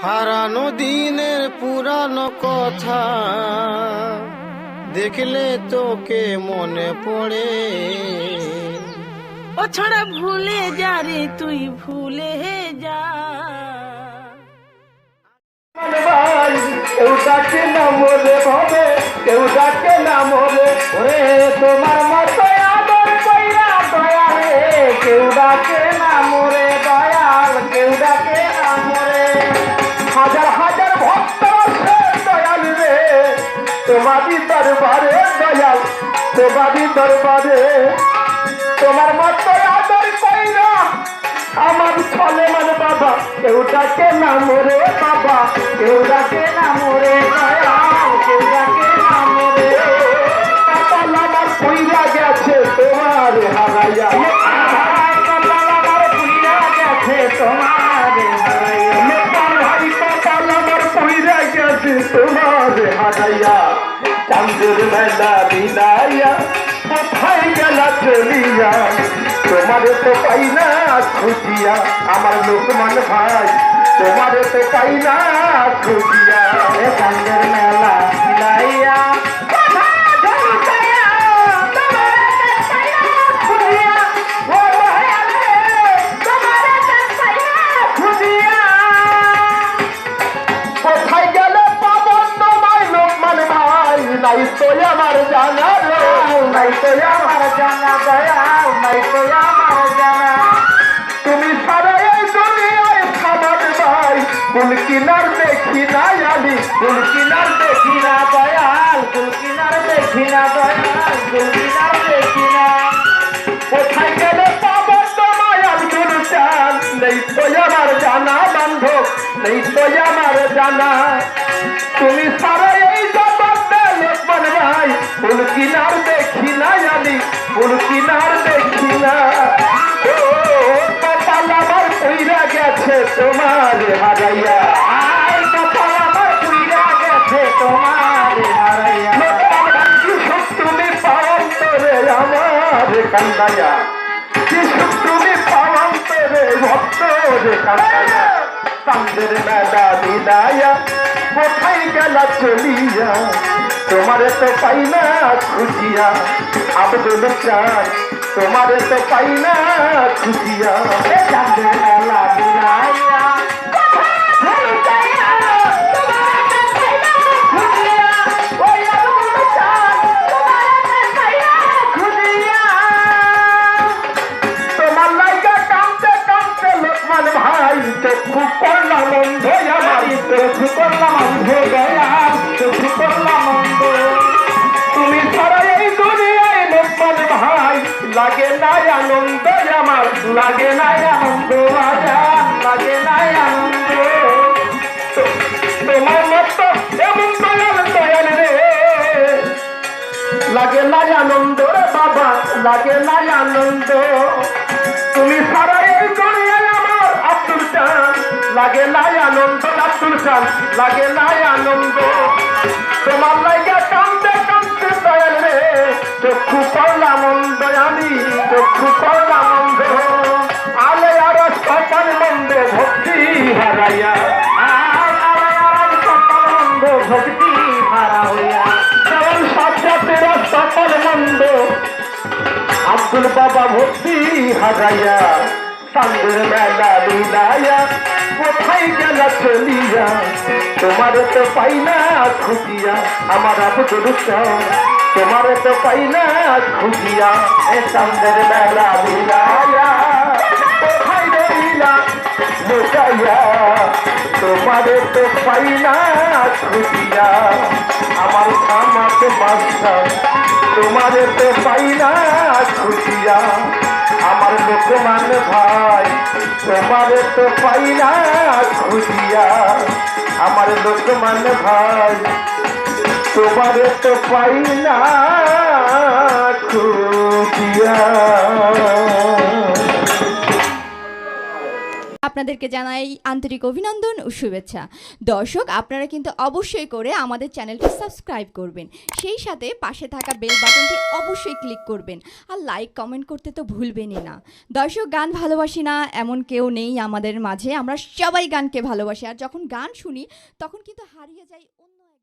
হারানো দিনের পুরানো কথা দেখলে তোকে মনে পড়ে। ও ছড়া ভুলে যা রে তুই ভুলে যা। কেউ ডাকে না মোরে ভাবে, কেউ ডাকে না মোরে ওরে তোমার মতো আদর কইরা দয়ালে। কেউ ডাকে না মোরে দয়াল, কেউ ডাকে না মোরে। হাজার হাজার ভক্ত আছে দয়াল রে তোমারই দরবারে দয়াল, তোমারই দরবারে। তোমার মতো আদর কইরা আমার ছলে মানে বাবা, কেউ ডাকে না মোরে বাবা, কেউ ডাকে না মোরে দয়াল, কেউ ডাকে না মোরে। কপাল আমার পুইরা গেছে তোমার হারাইয়া, কপাল আমার পুইরা গেছে তোমার হারাইয়া। ভাই কপাল আমার পুইরা গেছে তোমার হারাইয়া। চাঁদের মেলা বিলাইয়া কোথায় গেলা চলিয়া, তোমারে তো পাই না খুঁজিয়া আমার লোকমান ভাই, তোমারে তো পাই না খুঁজিয়া। চাঁদের মেলা বিলাইয়া কোথায় গেলে পাবো তোমায় লোকমান ভাই, নাই তো আমার জানা, নাই তো আমার জানা দয়াল, নাই তো আমার জানা। তুমি সারা এই দুনিয়ায় খাবার ভাই, কুল কিনার দেখি না আলি, কুল কিনার দেখি না দয়াল, কুল কিনার দেখি না দয়াল, কুল কিনার দেখি না। কোথায় গেলে পাবো তোমায় আব্দুল চান, নেই তো আমার জানা বান্ধব, নেই তো আমার জানা। তুমি সারা এই জগতে লোকমান ভাই, ফুল কিনার দেখি না আলি, ফুল কিনার দেখি না। ও কপাল আমার পুইরা গেছে তোমার হারাইয়া, কপাল আমার পুইরা গেছে তোমার হারাইয়া। তুমি পাওয়ান তোরে আমার কান্দাইয়া, শিশু তুমি পাওয়ান তোরে ভক্ত রে কান্দাইয়া। চাঁদের মেলা বিলাইয়া কোথায় গেলা চলিয়া, তোমারে তো পাই না খুঁজিয়া আব্দুল চান, তোমারে তো পাই না খুঁজিয়া। চাঁদের মেলা বিলাইয়া চক্ষু করলাম অন্ধ আমার, চক্ষু করলাম অন্ধ দয়াল, চক্ষু করলাম অন্ধ। তুমি সারা এই দুনিয়ায় লোকমান ভাই, লাগে নাই আনন্দ আমার, লাগে নাই আনন্দ আজান, লাগে নাই আনন্দ। তোমার মতো এমন দয়াল দয়াল রে লাগে নাই আনন্দ রে বাবা, লাগে নাই আনন্দ। তুমি সারা এই দুনিয়ায় আমার আব্দুল চান, লাগে নাই আনন্দ আব্দুল চান, লাগে নাই আনন্দ। তোমার লাগা কান্দে কান্দে দয়াল রে চক্ষু করলাম অন্ধ আমি, চক্ষু করলাম অন্ধ। আলে আর সকাল মন্দে ভক্তি হারাইয়া, আলে আর সকাল মন্দ ভক্তি হারা হইয়া। যেমন সাজ্জাতের সকাল মন্দ আব্দুল বাবা ভক্তি হারাইয়া। চাঁদের মেলা বিলাইয়া কোথায় গেলা চলিয়া, তোমারে তো পাই না খুঁজিয়া আমার আব্দুল চান, তোমারে তো পাই না খুঁজিয়া। চাঁদের মেলা বিলাইয়া কোথায় রইলা লুকাইয়া, তোমারে তো পাই না খুঁজিয়া আমার খামাত বাদশা, তোমারে তো পাই না খুঁজিয়া আমার লোকমান ভাই, তোমারে তো পাই না খুঁজিয়া আমার লোকমান ভাই, তোমারে তো পাই না খুঁজিয়া। আপনাদেরকে জানাই আন্তরিক অভিনন্দন ও শুভেচ্ছা। দর্শক, আপনারা কিন্তু অবশ্যই করে আমাদের চ্যানেলটি সাবস্ক্রাইব করবেন, সেই সাথে পাশে থাকা বেল বাটনটি অবশ্যই ক্লিক করবেন, আর লাইক কমেন্ট করতে তো ভুলবেনই না। দর্শক, গান ভালোবাসি না এমন কেউ নেই আমাদের মাঝে, আমরা সবাই গানকে ভালোবাসি, আর যখন গান শুনি তখন কিন্তু হারিয়ে যাই অন্য এক